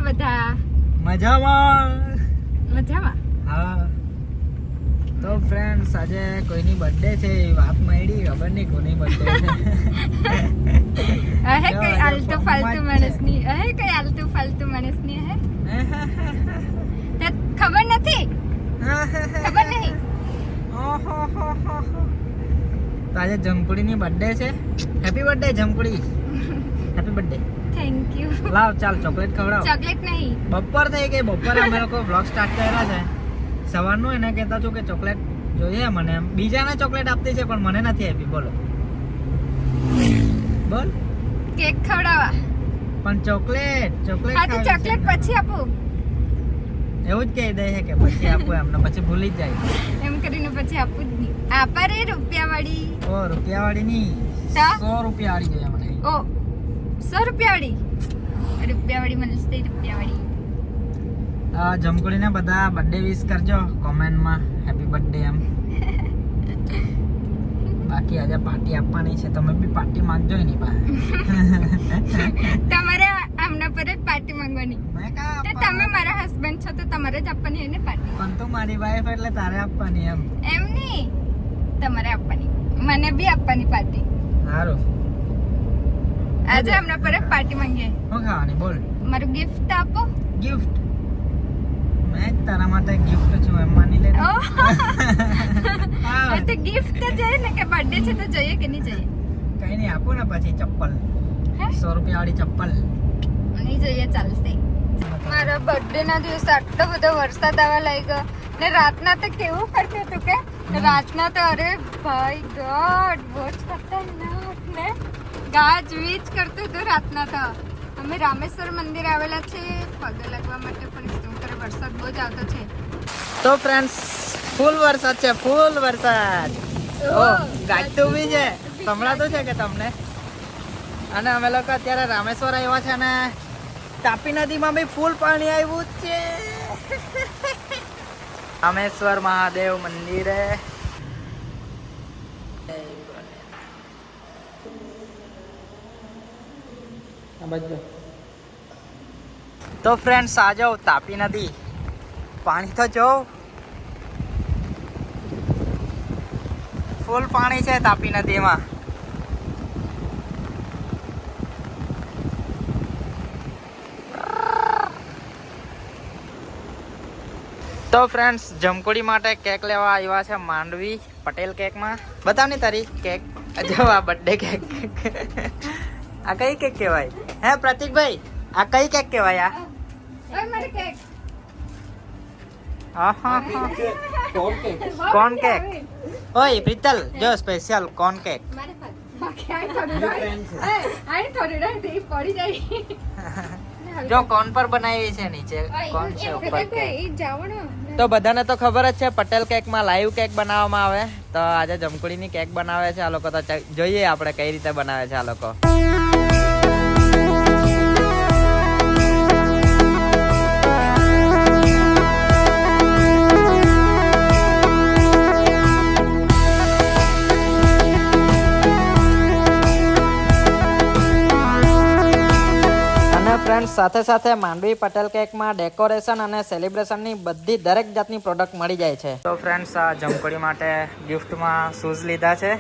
બધા? મજામાં. હા. તો ફ્રેન્ડ્સ આજે કોઈની બર્થડે છે એ વાત મળી, ખબર નહીં કોની બર્થડે છે. કઈ આલતુ ફાલતુ માણસની હે તે ખબર નથી. ખબર નહીં. તો આજે જમકુડીની બર્થડે છે. Happy birthday Jamkudi. Happy birthday. Thank you. લાવ ચાલ ચોકલેટ ખવડાવ. ચોકલેટ નહીં. બપોર થઈ ગઈ. બપોરે અમે લોકો બ્લોગ સ્ટાર્ટ કર્યા છે. સવારનું એને કહેતા છું કે ચોકલેટ જોઈએ મને એમ. બીજાને ચોકલેટ આપતી છે પણ મને નથી આપી. બોલો બોલ. કેક ખવડાવવા. પણ ચોકલેટ હા તો ચોકલેટ પછી આપું. એવું જ કહી દે છે કે પછી આપું એમને, પછી ભૂલી જ જાય. એમ કરીને પછી આપું જ નહીં. આપા રે રૂપિયા વાળી. ઓ રૂપિયા વાળી નહીં, 100 રૂપિયા વાળી જોઈએ મને. ઓ 100 રૂપિયા વાળી. રૂપિયા વાળી મળશે. રૂપિયા વાળી. જમકુડીને બધા બર્થડે વિશ કરજો કોમેન્ટમાં હેપી બર્થડે એમ. બાકી આજે પાર્ટી આપવાની છે, તમે બી પાર્ટી માંગજો એની પાસે. તમારે આમના પર જ પાર્ટી માંગવાની. તો તમે મારા હસબન્ડ છો તો તમારે જ આપવાની હોય ને પાર્ટી. પણ તું મારી વાઈફ એટલે તારે આપવાની એમ. એમ નહીં, તમારે આપવાની. મને બી આપવાની પાર્ટી. સારું. આજે આમના પર જ પાર્ટી માંગીએ. શું ખાવાની બોલ. મારું ગિફ્ટ આપો. ગિફ્ટ? મેં તારા માટે ગિફ્ટ છું એમ માની લે. હા તો ગિફ્ટ તો જોઈએ ને કે બર્થડે છે તો જોઈએ કે નહીં જોઈએ. કઈ નહીં આપું ને પછી ચપ્પલ. 100 રૂપિયા વાળી ચપ્પલ નહીં જોઈએ ચાલશે. મારા બર્થડે ના દિવસે આટલો બધો વરસાદ આવવા લાગ્યો ને રાતના તો કેવું કરતું હતું કે રાતના તો અરે ભાઈ ગોડ બહુ જ ખતરનાક ને ગાજવીજ કરતું હતું રાતના. તો અમે રામેશ્વર મંદિર આવેલા છે પગે લાગવા માટે, પણ શું કરે વરસાદ બહુ જ આવતો છે. તો ફ્રેન્ડ્સ ફૂલ વરસાદ છે, ફૂલ વરસાદ. ઓ ગાજતું બી છે, સંભળાતું છે કે તમને? અને અમે લોકો અત્યારે રામેશ્વર આવ્યા છે અને તાપી નદીમાં બી ફૂલ પાણી આવ્યું છે. રામેશ્વર મહાદેવ મંદિરે તો ફ્રેન્ડ્સ આ જાઓ તાપી નદી. પાણી તો જો ફૂલ પાણી છે તાપી નદીમાં. તો ફ્રેન્ડ્સ જમકુડી માટે કેક લેવા આવ્યા છે માંડવી પટેલ કેકમાં. બતાવની તારી કેક. જો આ બર્થડે કેક. આ કઈ કેક કહેવાય હે પ્રતિકભાઈ? આ કઈ કેક કહેવાય? કોન કેક. ઓય પ્રીતલ જો સ્પેશિયલ કોન કેક. જો કોન પર બનાવી છે, નીચે કોન છે, ઉપર કેક. તો બધાને તો ખબર જ છે પટેલ કેકમાં લાઈવ કેક બનાવવામાં આવે. તો આજે જમકુડીની કેક બનાવે છે આ લોકો. તો જોઈએ આપણે કઈ રીતે બનાવે છે આ લોકો. ફ્રેન્ડ્સ સાથે સાથે માંડવી પટેલ કેકમાં ડેકોરેશન અને સેલિબ્રેશનની બધી દરેક જાતની પ્રોડક્ટ મળી જાય છે. તો ફ્રેન્ડ્સ આ જમકુડી માટે ગિફ્ટમાં શૂઝ લીધા છે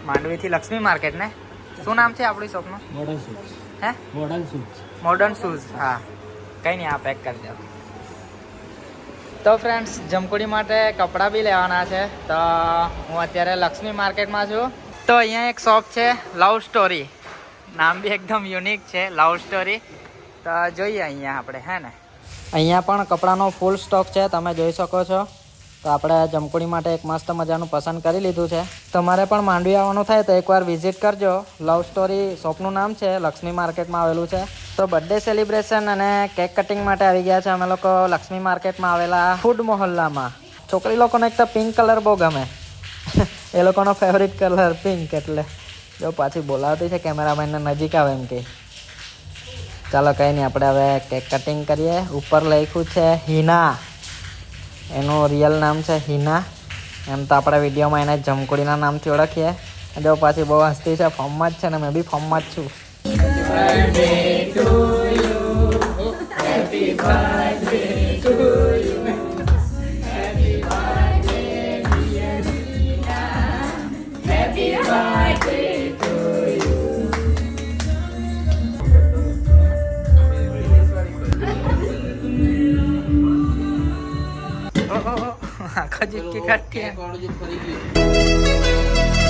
માંડવીથી લક્ષ્મી માર્કેટ ને. શું નામ છે આપણી શોપનું? Modern shoes. હે મોડર્ન શૂઝ. હા કંઈ નહીં, આ પેક કરી દો. તો ફ્રેન્ડ્સ જમકુડી માટે કપડાં બી લેવાના છે. તો હું અત્યારે લક્ષ્મી માર્કેટમાં છું. તો અહીંયા એક શોપ છે લવ સ્ટોરી. નામ બી એકદમ યુનિક છે, લવ સ્ટોરી. તો જોઈએ અહીંયા આપણે હે ને. અહીંયા પણ કપડાનો ફૂલ સ્ટોક છે, તમે જોઈ શકો છો. તો આપણે જમકુડી માટે એક મસ્ત મજાનું પસંદ કરી લીધું છે. તમારે પણ માંડવી આવવાનું થાય તો એકવાર વિઝિટ કરજો. લવ સ્ટોરી શોપનું નામ છે, લક્ષ્મી માર્કેટમાં આવેલું છે. તો બર્થડે સેલિબ્રેશન અને કેક કટિંગ માટે આવી ગયા છે અમે લોકો લક્ષ્મી માર્કેટમાં આવેલા ફૂડ મોહલ્લામાં. છોકરી લોકોને એક તો પિંક કલર બહુ ગમે. એ લોકોનો ફેવરિટ કલર પિંક. એટલે જો પાછી બોલાવતી છે કેમેરામેનને નજીક આવે એમ કે. ચાલો કંઈ નહીં, આપણે હવે કેક કટિંગ કરીએ. ઉપર લખ્યું છે હિના, એનું રિયલ નામ છે હિના. એમ તો આપણે વિડીયોમાં એને જમકુડીના નામથી ઓળખીએ. જો પાછી બહુ હસતી છે, ફોર્મમાં જ છે ને મેં બી ફોર્મમાં જ છું. Happy ખજૂર કી કાઠી વાળું જે ફરી ગયું